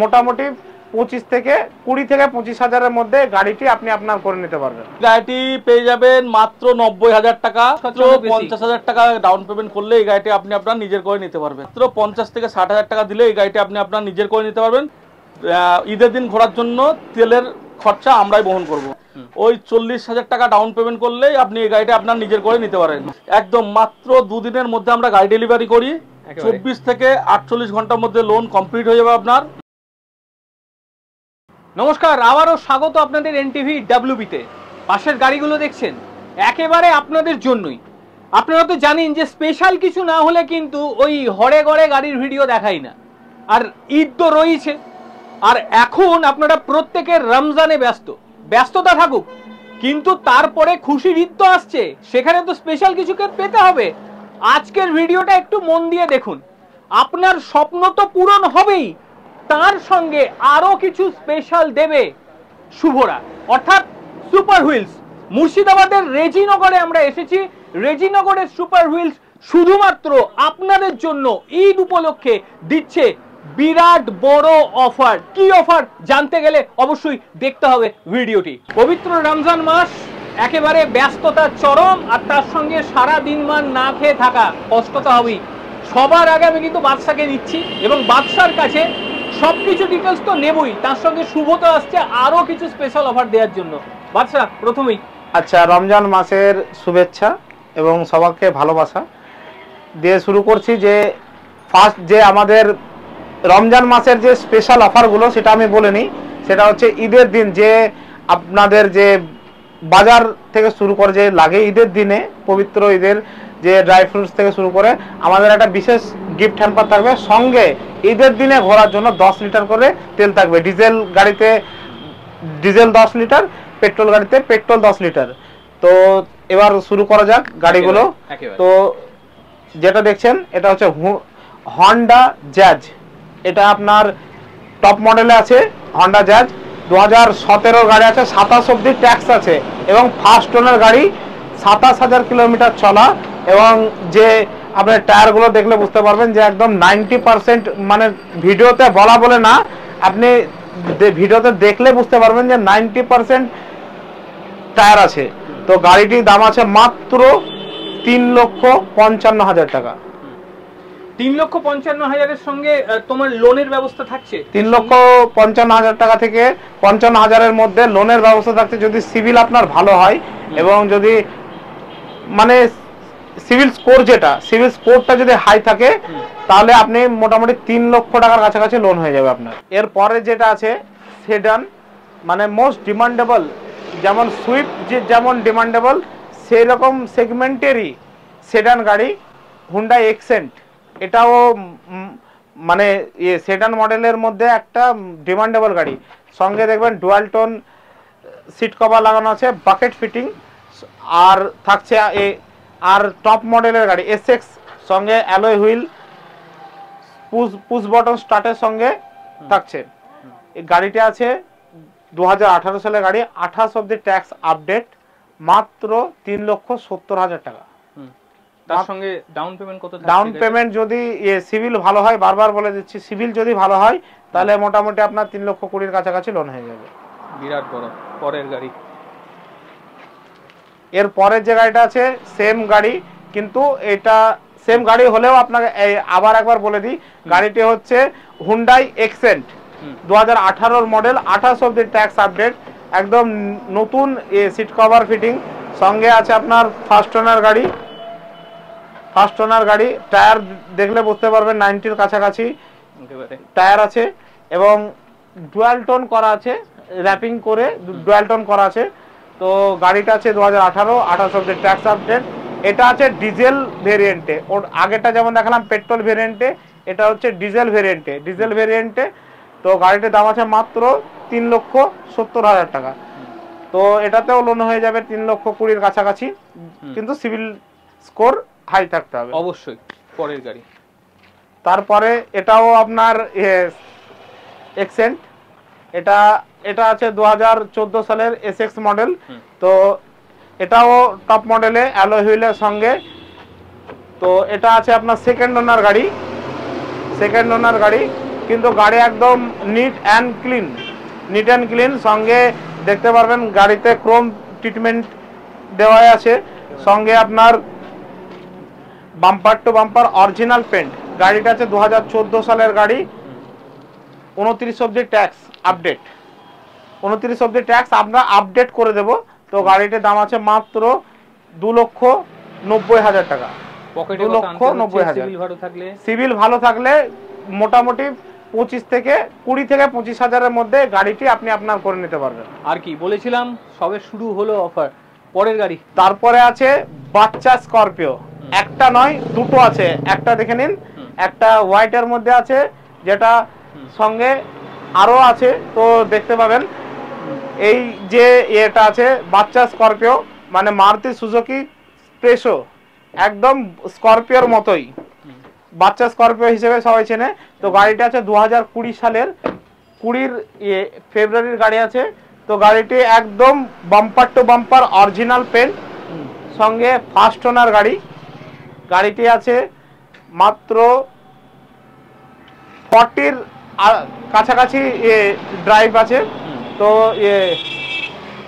মোটামুটি 25 থেকে 20 থেকে 25,000 এর মধ্যে গাড়িটি আপনি আপনার করে নিতে পারবেন। গাড়িটি পেয়ে যাবেন মাত্র 90,000 টাকা, মাত্র 50,000 টাকা ডাউন পেমেন্ট করলে এই গাড়িটি আপনি আপনার নিজের করে নিতে পারবেন। মাত্র 50 থেকে 60,000 টাকা দিলে এই গাড়িটি আপনি আপনার নিজের করে নিতে পারবেন। ঈদের দিন ঘোরার জন্য তেলের খরচা আমরাই বহন করব। ওই 40,000 টাকা ডাউন পেমেন্ট করলেই আপনি এই গাড়িটা আপনার নিজের করে নিতে পারেন। একদম মাত্র 2 দিনের মধ্যে আমরা গাড়ি ডেলিভারি করি। 24 থেকে 48 ঘন্টার মধ্যে লোন কমপ্লিট হয়ে যাবে আপনার। নমস্কার, আবারও স্বাগত আপনাদের এনটিভি ডাব্লিউবিতে। পাশের গাড়িগুলো দেখছেন একেবারে আপনাদের জন্যই। আপনারা তো জানেন যে স্পেশাল কিছু না হলে কিন্তু ওই হরে গড়ে গাড়ির ভিডিও দেখাই না। আর ঈদ তো রয়েছে, আর এখন আপনারা প্রত্যেকের রমজানে ব্যস্ততা থাকুক, কিন্তু তারপরে খুশির ঈদ তো আসছে, সেখানে তো স্পেশাল কিছু পেতে হবে। আজকের ভিডিওটা একটু মন দিয়ে দেখুন, আপনার স্বপ্ন তো পূরণ হবেই, তার সঙ্গে আরো কিছু স্পেশাল দেবে শুভরা, অর্থাৎ সুপার হুইলস। মুর্শিদাবাদের রেজিনগরে আমরা এসেছি। রেজিনগরের সুপার হুইলস শুধুমাত্র আপনাদের জন্য ঈদ উপলক্ষে দিচ্ছে বিরাট বড় অফার। কি অফার জানতে গেলে অবশ্যই দেখতে হবে ভিডিওটি। পবিত্র রমজান মাস, একেবারে ব্যস্ততা চরম, আর তার সঙ্গে সারা দিন মান না খেয়ে থাকা, কষ্টতা হবেই। সবার আগে আমি কিন্তু বাদশাকে দিচ্ছি, এবং বাদশার কাছে সবকিছু ডিটেলস তো নেবই, তার সঙ্গে শুভতা আসছে আরো কিছু স্পেশাল অফার দেওয়ার জন্য। বাদশা, প্রথমেই আচ্ছা, রমজান মাসের শুভেচ্ছা এবং সবাইকে ভালোবাসা দিয়ে শুরু করছি। যে ফার্স্ট যে আমাদের রমজান মাসের যে স্পেশাল অফারগুলো সেটা আমি বলে নিই। সেটা হচ্ছে ঈদের দিন যে আপনাদের যে বাজার থেকে শুরু করে যে লাগে ঈদের দিনে, পবিত্র ঈদের যে ড্রাই ফ্রুটস থেকে শুরু করে আমাদের একটা বিশেষ গিফট হ্যাম্পার থাকবে। সঙ্গে ঈদের দিনে ঘোরার জন্য 10 লিটার করে তেল থাকবে। ডিজেল গাড়িতে ডিজেল 10 লিটার, পেট্রোল গাড়িতে পেট্রোল 10 লিটার। তো এবার শুরু করা যাক গাড়িগুলো। তো যেটা দেখছেন এটা হচ্ছে হন্ডা জ্যাজ। এটা আপনার টপ মডেলে আছে। হন্ডা জ্যাজ 2017 গাড়ি আছে, 27 অব্দি ট্যাক্স আছে, এবং ফার্স্ট ওনার গাড়ি, 27,000 কিলোমিটার চলা। এবং যে আপনার টায়ারগুলো দেখলে বুঝতে পারবেন যে একদম 90%, মানে ভিডিওতে বলা বলে না, আপনি ভিডিওতে দেখলে বুঝতে পারবেন যে 90% টায়ার আছে। তো গাড়িটির দাম আছে মাত্র 3,55,000 টাকা। 3,55,000-এর সঙ্গে তোমার লোনের ব্যবস্থা থাকছে। 3,55,000 টাকা থেকে 55,000-এর মধ্যে লোনের ব্যবস্থা থাকছে, যদি সিভিল আপনার ভালো হয় এবং যদি মানে সিভিল স্কোর, যেটা সিভিল স্কোরটা যদি হাই থাকে, তাহলে আপনি মোটামুটি 3 লক্ষ টাকার কাছাকাছি লোন হয়ে যাবে আপনার। এরপরে যেটা আছে সেডান, মানে মোস্ট ডিমান্ডেবল, যেমন সুইফট যেমন ডিমান্ডেবল, সেই রকম সেগমেন্টেরই সেডান গাড়ি হুন্ডা এক্সেন্ট। এটাও মানে সেডান মডেলের মধ্যে একটা ডিমান্ডেবল গাড়ি। সঙ্গে দেখবেন ডুয়াল টোন সিট কভার লাগানো আছে, বাকেট ফিটিং, আর থাকছে আর টপ মডেলের গাড়ি এসএক্স, সঙ্গে অ্যালয় হুইল, পুশ বটন স্টার্টের সঙ্গে থাকছে। এই গাড়িটা আছে 2018 সালের গাড়ি, 28 অব্দি ট্যাক্স আপডেট, মাত্র 3,70,000 টাকা। তার সঙ্গে ডাউন পেমেন্ট কত থাকছে? ডাউন পেমেন্ট যদি সিভিল ভালো হয়, বারবার বলে দিচ্ছি, সিভিল যদি ভালো হয় তাহলে মোটামুটি আপনার 3,20,000 কাছাকাছি লোন হয়ে যাবে। বিরাট বড়। পরের গাড়ি, এর পরের যে গাড়িটা আছে সেম গাড়ি, কিন্তু এটা সেম গাড়ি হলেও আপনাকে আবার একবার বলে দিই, গাড়িটি হচ্ছে হুন্ডাই এক্সেন্ট 2018 মডেল, 28 অব্দি ট্যাক্স আপডেট, একদম নতুন সিট কভার ফিটিং। সঙ্গে আছে আপনার ফার্স্ট ওনার গাড়ি। ফার্স্ট ওনার গাড়ি, টায়ার দেখলে বুঝতে পারবেন 90-র কাছাকাছি টায়ার আছে, এবং ডুয়াল টোন করা আছে, র্যাপিং করে ডুয়াল টোন করা আছে। তো গাড়িটা আছে 2018, 28 অব্দি ট্যাক্স আপডেট। এটা আছে ডিজেল ভেরিয়েন্টে। ওর আগেটা যেমন দেখালাম পেট্রোল ভেরিয়েন্টে, এটা হচ্ছে ডিজেল ভেরিয়েন্টে। তো গাড়িটির দাম আছে মাত্র 3,70,000 টাকা। তো এটাতেও লোন হয়ে যাবে 3,20,000-এর কাছাকাছি, কিন্তু সিভিল স্কোর হাই থাকতে হবে অবশ্যই। পরের গাড়ি, তারপরে এটাও আপনার এক্সেন্ট। এটা আছে 2014 সালের এসএক্স মডেল। তো এটাও টপ মডেলে, অ্যালয় হুইলের সঙ্গে। তো এটা আছে আপনার সেকেন্ড ওনার গাড়ি। কিন্তু গাড়ি একদম নিট অ্যান্ড ক্লিন। সঙ্গে দেখতে পারবেন গাড়িতে ক্রোম ট্রিটমেন্ট দেওয়া আছে, সঙ্গে আপনার bumper to bumper original paint. গাড়িটা আছে 2014 সালের গাড়ি, 29 অবধি ট্যাক্স আপডেট, 29 অবধি ট্যাক্স আমরা আপডেট করে দেব। তো গাড়িটার দাম আছে মাত্র 2,90,000 টাকা। পকেটে 2,90,000। সিভিল ভালো থাকলে মোটামুটি 20 থেকে 25,000-এর মধ্যে গাড়িটি আপনি আপনার করে নিতে পারবেন। আর কি বলেছিলাম, সবে শুরু হলো অফার। পরের গাড়ি তারপরে আছে বাচ্চা স্করপিও, একটা নয় দুটো আছে, একটা দেখে নিন, একটা হোয়াইটের মধ্যে আছে, যেটা সঙ্গে আরো আছে, তো দেখতে পাবেন। এই যে এটা আছে বাচ্চা স্করপিও, মানে মারুতি সুজুকি প্রেসো, একদম স্করপিওর মতোই, বাচ্চা স্করপিও হিসেবে সবাই চেনে। তো গাড়িটা আছে 2020 সালের 20 ফেব্রুয়ারির গাড়ি আছে। তো গাড়িটি একদম bumper to bumper original paint, সঙ্গে ফার্স্ট ওনার গাড়ি। গাড়িটি আছে মাত্র 40-র কাছাকাছি ড্রাইভ আছে। তো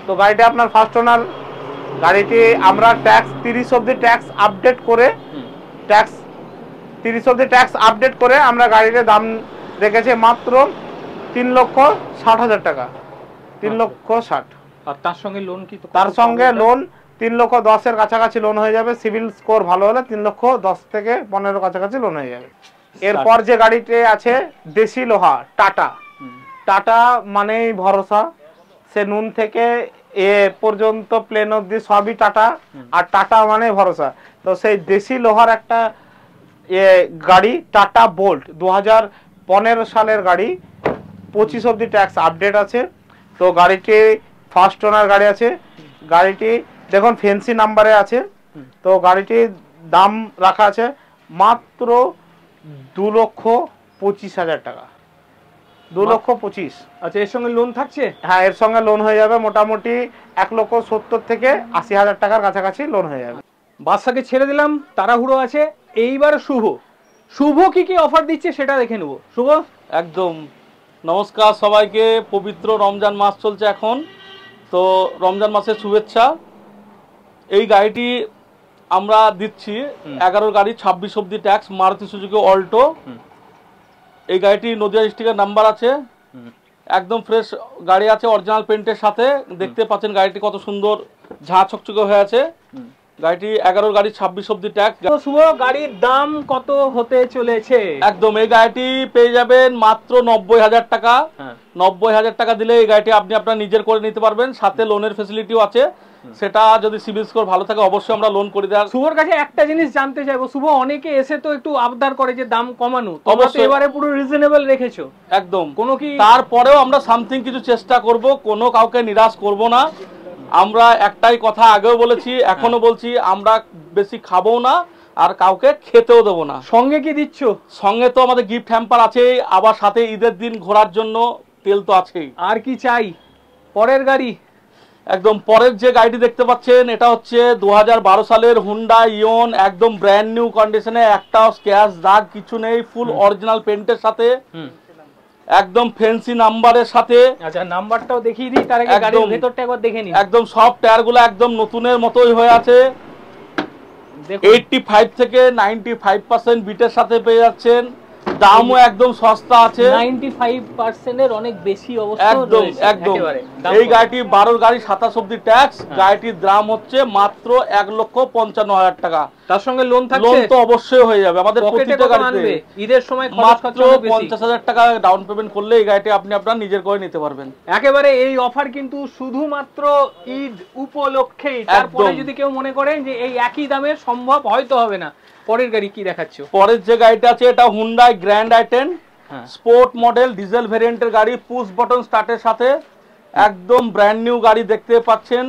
তো গাড়িটা আপনার ফার্স্ট ওনার। গাড়িটি আমরা ট্যাক্স 30 অবধি ট্যাক্স আপডেট করে, ট্যাক্স 30 অবধি ট্যাক্স আপডেট করে আমরা গাড়িটার দাম রেখেছি মাত্র 3,60,000 টাকা, 3,60,000। আর তার সঙ্গে লোন কি? তার সঙ্গে লোন 3,10,000-এর কাছাকাছি লোন হয়ে যাবে। সিভিল স্কোর ভালো হলে 3,10,000 থেকে 15,000 কাছাকাছি লোন হয়ে যাবে। এরপর যে গাড়িটি আছে দেশি লোহা টাটা। টাটা মানেই ভরসা, সে নুন থেকে এ পর্যন্ত প্লেন অব্দি সবই টাটা, আর টাটা মানে ভরসা। তো সেই দেশি লোহার একটা গাড়ি টাটা বোল্ট, 2015 সালের গাড়ি, 25 অবধি ট্যাক্স আপডেট আছে। তো গাড়িটি ফার্স্ট ওনার গাড়ি আছে। গাড়িটি দেখুন ফেন্সি নাম্বারে আছে। তো গাড়িটির দাম রাখা আছে মাত্র 2,25,000 টাকা, 2,25,000। আচ্ছা, এর সঙ্গে লোন থাকছে? হ্যাঁ, এর সঙ্গে লোন হয়ে যাবে মোটামুটি 1,70,000 থেকে 80,000 টাকার কাছাকাছি লোন হয়ে যাবে। বাদশাকে ছেড়ে দিলাম, তাড়াহুড়ো আছে। এইবার শুভ কি কি অফার দিচ্ছে সেটা দেখে নেবো। শুভ, একদম নমস্কার সবাইকে। পবিত্র রমজান মাস চলছে এখন, তো রমজান মাসের শুভেচ্ছা। এই গাড়িটি আমরা দিচ্ছি 11 গাড়ি 26 অবধি ট্যাক্স, মারুতি সুজুকি অল্টো। এই গাড়িটি নদিয়া ডিস্ট্রিক্টের নাম্বার আছে, একদম ফ্রেশ গাড়ি আছে অরিজিনাল পেন্টের সাথে। দেখতে পাচ্ছেন গাড়িটি কত সুন্দর ঝাঁ চকচকে হয়ে আছে। গাড়িটি 11 গাড়ি 26 অবধি ট্যাক্স। শুভ, গাড়ির দাম কত হতে চলেছে? একদম এই গাড়িটি পেয়ে যাবেন মাত্র 90,000 টাকা। 90,000 টাকা দিলে এই গাড়িটি আপনি আপনার নিজের করে নিতে পারবেন, সাথে লোনের ফেসিলিটিও আছে। সেটা যদি সিভিল স্কোর ভালো থাকে অবশ্যই আমরা লোন করে দেওয়ার। শুভর কাছে একটা জিনিস জানতে চাইবো, শুভ অনেকে এসে তো একটু আবদার করে যে দাম কমানো, অবশ্যই এবারে পুরো রিজনেবল রেখেছো একদম। কোনো কি? তারপরেও আমরা সামথিং কিছু চেষ্টা করব, কোনো কাউকে নিরাশ করব না। আমরা একটাই কথা আগেও বলেছি, এখনো বলছি, আমরা বেশি খাবো না আর কাউকে খেতেও দেবো না। সঙ্গে কি দিচ্ছ? সঙ্গে তো আমাদের গিফট হ্যাম্পার আছেই, আবার সাথে ঈদের দিন ঘোরার জন্য তেল তো আছেই। আর কি চাই? পরের গাড়ি, একদম পরের যে গাড়িটি দেখতে পাচ্ছেন এটা হচ্ছে 2012 সালের হুন্ডা ইয়ন, একদম ব্র্যান্ড নিউ কন্ডিশনে, একটাও স্ক্র্যাচ দাগ কিছু নেই, ফুল অরিজিনাল পেন্টের সাথে, একদম ফেন্সি নাম্বারের সাথে। আচ্ছা, নাম্বারটাও দেখিয়ে দিই, তার আগে গাড়ির ভেতরটা একবার দেখে নিন। একদম সব টায়ারগুলো একদম নতুনের মতোই হয়ে আছে। 85 থেকে 95% বিটের সাথে পেয়ে যাচ্ছেন। দামও একদম সস্তা আছে, 95% এর অনেক বেশি অবস্থা। একদম একদম। এই গাড়িটি 12 গাড়ি 27 অবধি ট্যাক্স। গাড়িটির দাম হচ্ছে মাত্র 1,55,000 টাকা। তার সঙ্গে লোন থাকছে? লোন তো অবশ্যই হয়ে যাবে আমাদের প্রত্যেকটা গাড়িতে। ঈদের সময় মাত্র 50,000 টাকা ডাউন পেমেন্ট করলে এই গাড়িটি আপনি আপনার নিজের করে নিতে পারবেন। একেবারে এই অফার কিন্তু শুধুমাত্র ঈদ উপলক্ষেই। তারপরে যদি কেউ মনে করেন যে এই একই দামে সম্ভব হয়তো হবে না, পরের গাড়ি কি দেখাচ্ছ? পরের যে গাড়িটা আছে এটা হুন্ডাই গ্র্যান্ড আইটেন, স্পোর্ট মডেল ডিজেল ভেরিয়েন্টের গাড়ি, পুশ বাটন স্টার্টের সাথে, একদম ব্র্যান্ড নিউ গাড়ি দেখতে পাচ্ছেন,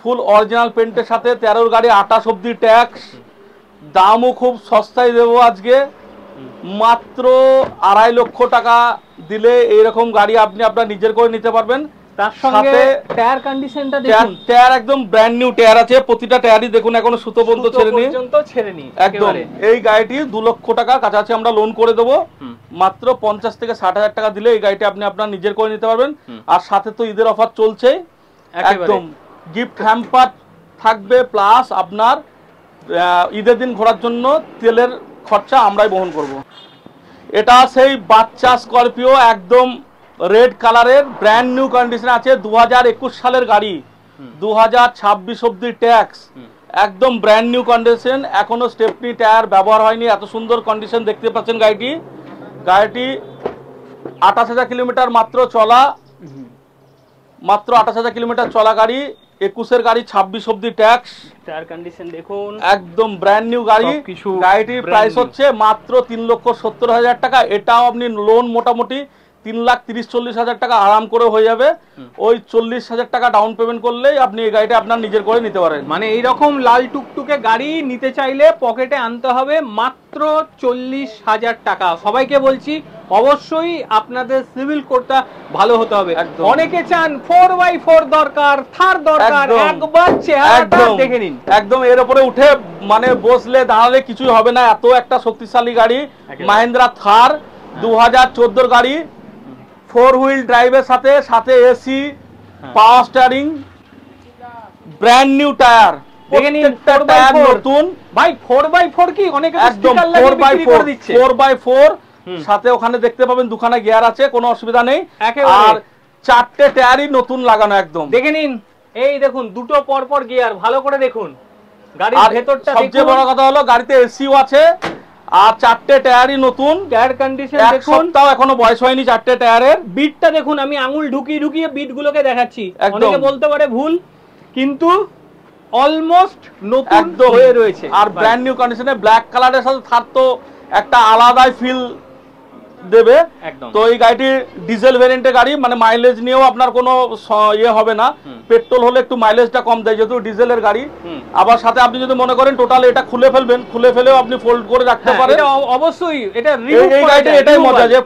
ফুল অরিজিনাল পেন্টের সাথে। 13 গাড়ি 28 অবধি ট্যাক্স। দামও খুব সস্তায় দেবো আজকে, মাত্র 2.5 লক্ষ টাকা দিলে এইরকম গাড়ি আপনি আপনার নিজের করে নিতে পারবেন, তার সঙ্গে টায়ার কন্ডিশনটা দেখুন, টায়ার একদম ব্র্যান্ড নিউ টায়ার আছে, প্রতিটা টায়ারই দেখুন এখনো সুতো পর্যন্ত ছেড়েনি। একদম এই গাড়িটি 2 লক্ষ টাকা কাছাকাছি আমরা লোন করে দেবো, মাত্র 50 থেকে 60,000 টাকা দিলে এই গাড়িটি আপনি আপনার নিজের করে নিতে পারবেন। আর সাথে তো ঈদের অফার চলছে, একদম গিফট হ্যাম্পার থাকবে, প্লাস আপনার ঈদের দিন ঘোরার জন্য তেলের খরচা আমরাই বহন করব। এটা সেই বাচ্চা স্করপিও, একদম রেড কালারের, ব্র্যান্ড নিউ কন্ডিশন আছে, 2021 সালের গাড়ি, 2026 অব্দি ট্যাক্স, একদম ব্র্যান্ড নিউ কন্ডিশন, এখনো স্টেপনি টায়ার ব্যবহার হয়নি, এত সুন্দর কন্ডিশন দেখতে পাচ্ছেন গাড়িটি। 28,000 কিলোমিটার মাত্র চলা, মাত্র 28,000 কিলোমিটার চলা গাড়ি, 21-এর গাড়ি, 26 অব্দি ট্যাক্স, টায়ার কন্ডিশন দেখুন, একদম ব্র্যান্ড নিউ গাড়ি। গাড়িটির প্রাইস হচ্ছে মাত্র 3,70,000 টাকা। এটাও আপনি লোন মোটামুটি 3,30-40,000 টাকা আরাম করে হয়ে যাবে। ওই 40,000 টাকা ডাউন পেমেন্ট করলেই আপনি এই গাড়িটা আপনার নিজের করে নিতে পারেন। মানে এইরকম লাল টুকটুকে গাড়ি নিতে চাইলে পকেটে আনতে হবে মাত্র 40,000 টাকা। সবাইকে বলছি অবশ্যই আপনাদের সিভিল কোডটা ভালো হতে হবে। অনেকে চান 4x4 দরকার, থার দরকার, একবার চেহারাটা দেখে নিন। একদম এর উপরে উঠে মানে বসলে দাঁড়ালে কিছুই হবে না, এত একটা শক্তিশালী গাড়ি। মাহিন্দ্রা থার 2014 গাড়ি, 4 হুইল ড্রাইভের সাথে, সাথে AC, power steering, brand new tyre, দেখে নিন, টায়ার নতুন। ভাই 4x4 কি অনেকে একদম 4x4 সাথে ওখানে দেখতে পাবেন দুখানা গিয়ার আছে, কোনো অসুবিধা নেই। আর 4টে টায়ারই নতুন লাগানো, একদম দেখে নিন। এই দেখুন দুটো পরপর গিয়ার, ভালো করে দেখুন গাড়ির ভেতরটা। সবচেয়ে বড় কথা হলো গাড়িতে এসিও আছে, আর 4টে টায়ারই নতুন, টায়ার কন্ডিশন দেখুন, তাও এখনো বয়স হয়নি 4টে টায়ারের। বিটটা দেখুন, আমি আঙুল ঢুকিয়ে ঢুকিয়ে বিট গুলোকে দেখাচ্ছি, অনেকে বলতে পারে ভুল, কিন্তু অলমোস্ট নতুন হয়ে রয়েছে। আর ব্র্যান্ড নিউ কন্ডিশনে ব্ল্যাক কালারের সাথে থার তো একটা আলাদাই ফিল দেবে। তো এই গাড়িটি ডিজেল ভ্যারিয়েন্টের গাড়ি, মানে মাইলেজ নিয়েও আপনার কোনো ইয়ে হবে না। পেট্রোল হলে একটু মাইলেজটা কম দেয় যেহেতু ডিজেলের গাড়ি। আবার সাথে আপনি যদি মনে করেন টোটাল এটা খুলে ফেলবেন, খুলে ফেলেও আপনি ফোল্ড করে রাখতে পারেন। অবশ্যই এটা এই গাড়িটা এটাই মজা যে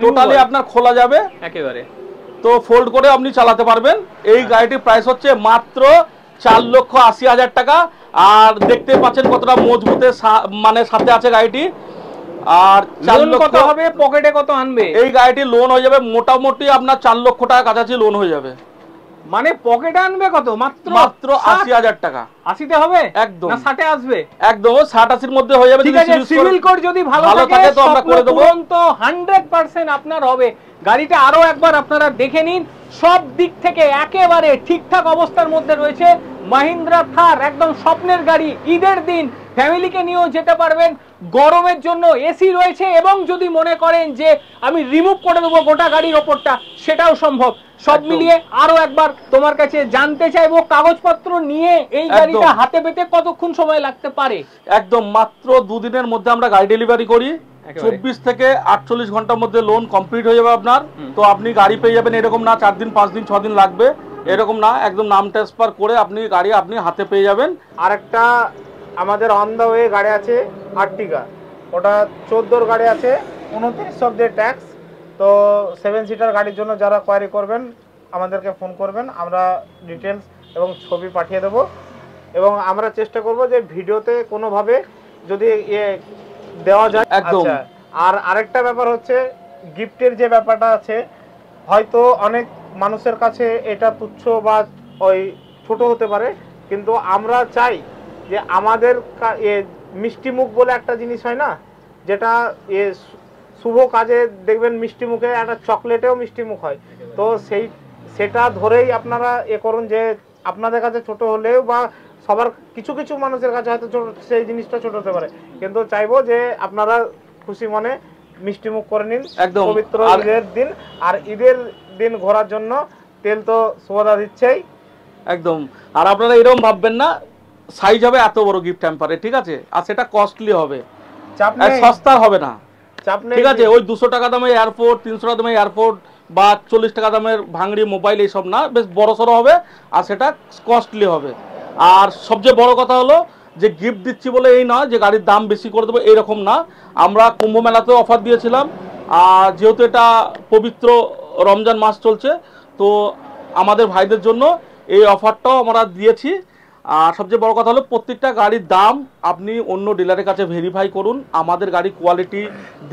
টোটালি আপনার খোলা যাবে একেবারে, তো ফোল্ড করে আপনি চালাতে পারবেন। এই গাড়িটির প্রাইস হচ্ছে মাত্র 4,80,000 টাকা। আর দেখতে পাচ্ছেন কতটা মজবুতে মানে সাথে আছে গাড়িটি। আর 4 লক্ষ কত হবে, পকেটে কত আনবে? এই গাড়িটি লোন হয়ে যাবে মোটামুটি আপনার 4 লক্ষ টাকা কাছাকাছি লোন হয়ে যাবে। মানে পকেটে আনবে কত? মাত্র 80,000 টাকা। 80তে হবে একদম, না 60-এ আসবে? একদম 60-80-র মধ্যে হয়ে যাবে। ঠিক আছে, সিভিল কোড যদি ভালো থাকে তো আমরা করে দেব, তো 100% আপনার হবে। গাড়িটা আরো একবার আপনারা দেখে নিন, সব দিক থেকে একেবারে ঠিকঠাক অবস্থার মধ্যে রয়েছে। মাহিন্দ্রা থার একদম স্বপ্নের গাড়ি, ঈদের দিন ফ্যামিলিকে নিয়েও যেতে পারবেন। গরমের জন্য এসি রয়েছে, এবং যদি মনে করেন যে আমি রিমুভ করে দেবো গোটা গাড়ির ওপরটা, সেটাও সম্ভব। সব মিলিয়ে আরো একবার তোমার কাছে জানতে চাইবো, কাগজপত্র নিয়ে এই গাড়িটা হাতে পেতে কতক্ষণ সময় লাগতে পারে? একদম মাত্র 2 দিনের মধ্যে আমরা গাড়ি ডেলিভারি করি। 24 থেকে 48 ঘন্টার মধ্যে লোন কমপ্লিট হয়ে যাবে আপনার। তো আপনি গাড়ি পেয়ে যাবেন, এরকম না 4 দিন 5 দিন 6 দিন লাগবে, এরকম না, একদম নাম ট্রান্সফার করে আপনি গাড়ি আপনি হাতে পেয়ে যাবেন। আরেকটা আমাদের অন দ্য ওয়ে গাড়ি আছে আর্টিকা, ওটা 14 গাড়ি আছে, 29 অব্দি ট্যাক্স। তো 7 সিটার গাড়ির জন্য যারা কোয়ারি করবেন আমাদেরকে ফোন করবেন, আমরা ডিটেলস এবং ছবি পাঠিয়ে দেব। এবং আমরা চেষ্টা করব যে ভিডিওতে কোনোভাবে যদি দেওয়া যায়। আচ্ছা, আর আরেকটা ব্যাপার হচ্ছে গিফটের যে ব্যাপারটা আছে, হয়তো অনেক মানুষের কাছে এটা তুচ্ছ বা ওই ছোট হতে পারে, কিন্তু আমরা চাই যে আমাদের মিষ্টি মুখ বলে একটা জিনিস হয় না, যেটা শুভ কাজে দেখবেন মিষ্টি মুখে একটা চকলেটেও মিষ্টি মুখ হয়। তো সেটা ধরেই আপনারা করুন যে আপনাদের কাছে ছোট হলেও বা সবার কিছু কিছু মানুষের কাছে হয়তো সেই জিনিসটা ছোট হতে পারে, কিন্তু চাইবো যে আপনারা খুশি মনে মিষ্টি মুখ করে নিন পবিত্র ঈদের দিন। আর ঈদের দিন ঘোরার জন্য তেল তো সুবিধা দিচ্ছেই একদম। আর আপনারা এরকম ভাববেন না সাইজ হবে এত বড় গিফট হ্যাম্পারে, ঠিক আছে, আর সেটা কস্টলি হবে, সস্তা হবে না, ঠিক আছে। ওই 200 টাকা দামের এয়ারপোর্ট, 300 টাকা দামের এয়ারপোর্ট বা 40 টাকা দামের ভাঙড়ি মোবাইল এইসব না, বেশ বড় সড়ো হবে আর সেটা কস্টলি হবে। আর সবচেয়ে বড় কথা হলো যে গিফট দিচ্ছি বলে এই নয় যে গাড়ির দাম বেশি করে দেবো, এরকম না। আমরা কুম্ভ মেলাতেও অফার দিয়েছিলাম, আর যেহেতু এটা পবিত্র রমজান মাস চলছে, তো আমাদের ভাইদের জন্য এই অফারটাও আমরা দিয়েছি। আর সবচেয়ে বড় কথা হলো প্রত্যেকটা গাড়ির দাম আপনি অন্য ডিলারের কাছে ভেরিফাই করুন, আমাদের গাড়ির কোয়ালিটি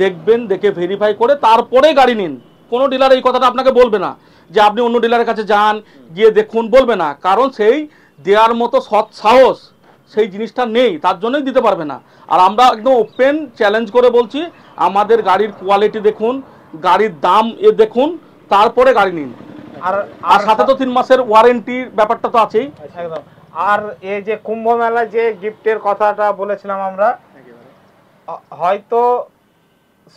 দেখবেন, দেখে ভেরিফাই করে তারপরে গাড়ি নিন। কোনো ডিলার এই কথাটা আপনাকে বলবে না যে আপনি অন্য ডিলারের কাছে যান, গিয়ে দেখুন, বলবে না, কারণ সেই দেওয়ার মতো সৎ সাহস সেই জিনিসটা নেই, তার জন্যই দিতে পারবে না। আর আমরা একদম ওপেন চ্যালেঞ্জ করে বলছি, আমাদের গাড়ির কোয়ালিটি দেখুন, গাড়ির দাম দেখুন, তারপরে গাড়ি নিন। আর সাথে তো 3 মাসের ওয়ারেন্টির ব্যাপারটা তো আছেই। একদম। আর এই যে কুম্ভ মেলায় যে গিফটের কথাটা বলেছিলাম আমরা, হয়তো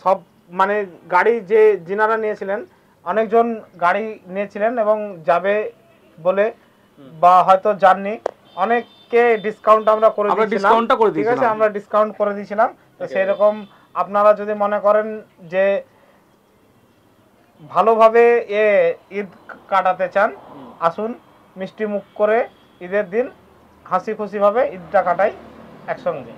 সব মানে গাড়ি যে যিনারা নিয়েছিলেন, অনেকজন গাড়ি নিয়েছিলেন এবং যাবে বলে বা হয়তো যাননি, অনেককে ডিসকাউন্ট আমরা করে দিয়েছিলাম। ঠিক আছে, আমরা ডিসকাউন্ট করে দিয়েছিলাম। তো সেই রকম আপনারা যদি মনে করেন যে ভালোভাবে ঈদ কাটাতে চান, আসুন মিষ্টি মুখ করে ঈদের দিন হাসি খুশি ভাবে ঈদটা কাটাই একসঙ্গে।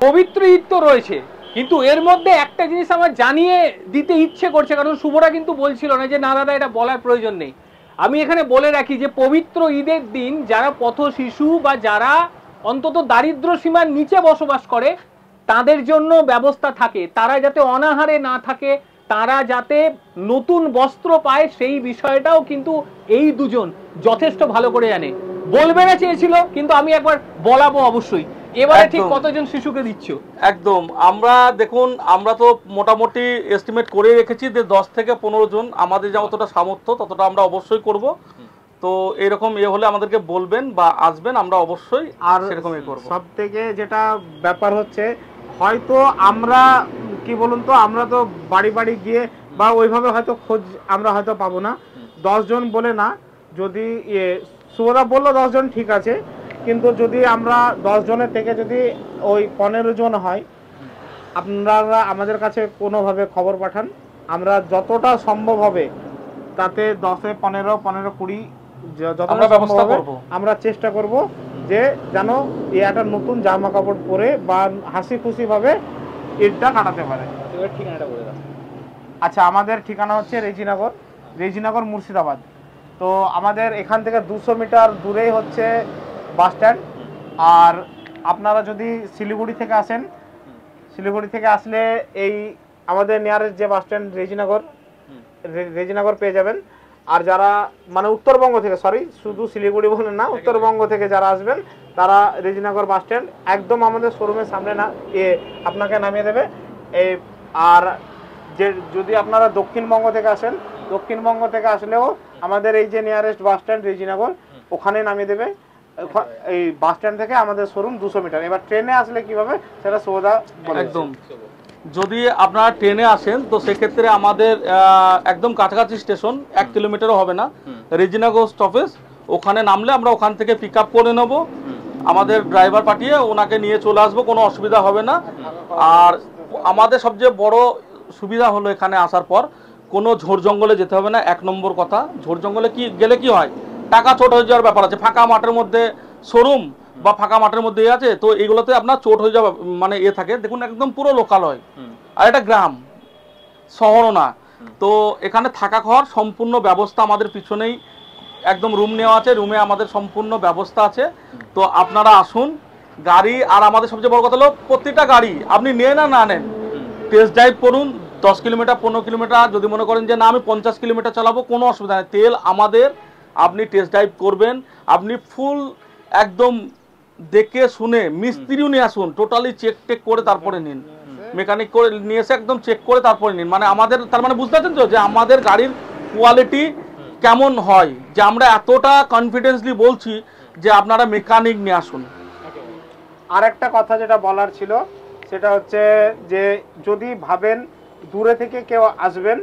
পবিত্র ঈদ তো রয়েছে, কিন্তু এর মধ্যে একটা জিনিস আমার জানিয়ে দিতে ইচ্ছে করছে, কারণ শুভরা কিন্তু বলছিল না যে না দাদা এটা বলার প্রয়োজন নেই। আমি এখানে বলে রাখি যে পবিত্র ঈদের দিন যারা পথ শিশু বা যারা অন্তত দারিদ্র সীমার নিচে বসবাস করে তাদের জন্য ব্যবস্থা থাকে, তারা যাতে অনাহারে না থাকে, তারা যাতে নতুন বস্ত্র পায়, সেই বিষয়টাও কিন্তু এই দুজন যথেষ্ট ভালো করে জানে। বলবে না চেয়েছিল, কিন্তু আমি একবার বলাবো অবশ্যই। এবারে ঠিক কতজন শিশুকে দিচ্ছ? একদম, আমরা দেখুন, আমরা তো মোটামুটি এস্টিমেট করে রেখেছি যে 10 থেকে 15 জন, আমাদের যতটা সামর্থ্য ততটা আমরা অবশ্যই করব। তো এরকম হলে আমাদেরকে বলবেন বা আসবেন, আমরা অবশ্যই আর সেরকম করব। সব থেকে যেটা ব্যাপার হচ্ছে, হয়তো আমরা কি বলুন তো, আমরা তো বাড়ি বাড়ি গিয়ে বা ওইভাবে হয়তো খোঁজ আমরা হয়তো পাবো না। 10 জন বলে না, যদি সুভদা বললো 10 জন ঠিক আছে, কিন্তু যদি আমরা 10 জনের থেকে যদি ওই 15 জন হয়, আপনারা আমাদের কাছে কোনোভাবে খবর পাঠান, আমরা যতটা সম্ভব হবে তাতে 10-এ 15, 15-20 যতটা ব্যবস্থা করব, আমরা চেষ্টা করব যে যেন এই একটা নতুন জামা কাপড় পরে বা হাসি খুশি ভাবে ঈদটা কাটাতে পারে। ঠিকানাটা বলে দাও। আচ্ছা, আমাদের ঠিকানা হচ্ছে রেজিনগর মুর্শিদাবাদ। তো আমাদের এখান থেকে 200 মিটার দূরেই হচ্ছে বাস স্ট্যান্ড। আর আপনারা যদি শিলিগুড়ি থেকে আসেন, শিলিগুড়ি থেকে আসলে এই আমাদের নিয়ারেস্ট যে বাস স্ট্যান্ড রেজিনগর পেয়ে যাবেন। আর যারা মানে উত্তরবঙ্গ থেকে, সরি শুধু শিলিগুড়ি বলে না, উত্তরবঙ্গ থেকে যারা আসবেন তারা রেজিনগর বাস স্ট্যান্ড একদম আমাদের শোরুমের সামনে আপনাকে নামিয়ে দেবে। আর যে যদি আপনারা দক্ষিণবঙ্গ থেকে আসেন, দক্ষিণবঙ্গ থেকে আসলেও আমাদের এই যে নিয়ারেস্ট বাস স্ট্যান্ড রেজিনগর, ওখানে নামিয়ে দেবে। এই বাস স্ট্যান্ড থেকে আমাদের শোরুম 200 মিটার। এবার ট্রেনে আসলে কিভাবে সেটা সোজা একদম, যদি আপনারা ট্রেনে আসেন তো সেক্ষেত্রে আমাদের একদম কাছাকাছি স্টেশন, 1 কিলোমিটারও হবে না, রেজিনগর স্টপেজ, ওখানে নামলে আমরা ওখান থেকে পিক আপ করে নেব, আমাদের ড্রাইভার পাঠিয়ে ওনাকে নিয়ে চলে আসবো, কোনো অসুবিধা হবে না। আর আমাদের সবচেয়ে বড় সুবিধা হলো এখানে আসার পর কোনো ঝোড় জঙ্গলে যেতে হবে না। 1 নম্বর কথা, ঝোড় জঙ্গলে গেলে কি হয়, টাকা চোট হয়ে যাওয়ার ব্যাপার আছে। ফাঁকা মাঠের মধ্যে শোরুম বা ফাঁকা মাঠের মধ্যে আছে, তো এগুলোতে আপনার চোট হয়ে যাওয়া মানে থাকে। দেখুন একদম পুরো লোকালয়, আর এটা গ্রাম, শহরও না। তো এখানে থাকা খাওয়ার সম্পূর্ণ ব্যবস্থা আমাদের পিছনেই একদম রুম নেওয়া আছে, রুমে আমাদের সম্পূর্ণ ব্যবস্থা আছে। তো আপনারা আসুন, গাড়ি, আর আমাদের সবচেয়ে বড় কথা হলো প্রত্যেকটা গাড়ি আপনি নেন আর না নেন, টেস্ট ড্রাইভ করুন। 10 কিলোমিটার 15 কিলোমিটার যদি মনে করেন যে না আমি 50 কিলোমিটার চালাবো, কোনো অসুবিধা নেই, তেল আমাদের, আপনি টেস্ট ড্রাইভ করবেন, আপনি ফুল একদম দেখে শুনে, মিস্ত্রিও নিয়ে আসুন, টোটালি চেক করে তারপরে নিন, মেকানিক করে নিয়ে এসে একদম চেক করে তারপরে নিন। মানে আমাদের, তার মানে বুঝতে পারছেন তো যে আমাদের গাড়ির কোয়ালিটি কেমন হয়, যে আমরা এতটা কনফিডেন্সলি বলছি যে আপনারা মেকানিক নিয়ে আসুন। আর একটা কথা যেটা বলার ছিল সেটা হচ্ছে যে যদি ভাবেন দূরে থেকে কেউ আসবেন,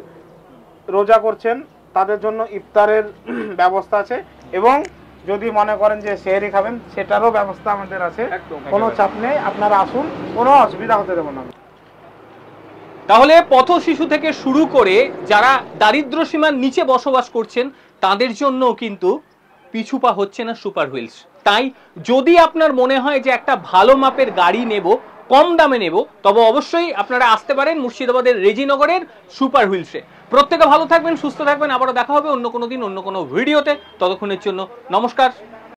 রোজা করছেন, তাদের জন্য ইফতারের ব্যবস্থা আছে, এবং যদি মনে করেন যে সেহরি খাবেন সেটারও ব্যবস্থা আমাদের আছে, কোনো চাপ নেই, আপনারা আসুন, কোনো অসুবিধা হতে দেবো না। তাহলে পথ শিশু থেকে শুরু করে যারা দারিদ্র সীমার নিচে বসবাস করছেন তাদের জন্য কিন্তু পিছুপা হচ্ছে না সুপার হুইলস। তাই যদি আপনার মনে হয় যে একটা ভালো মাপের গাড়ি নেব, কম দামে নেব, তবে অবশ্যই আপনারা আসতে পারেন মুর্শিদাবাদের রেজিনগরের সুপার হুইলসে। প্রত্যেকে ভালো থাকবেন, সুস্থ থাকবেন, আবারও দেখা হবে অন্য কোনো দিন অন্য কোনো ভিডিওতে। ততক্ষণের জন্য নমস্কার।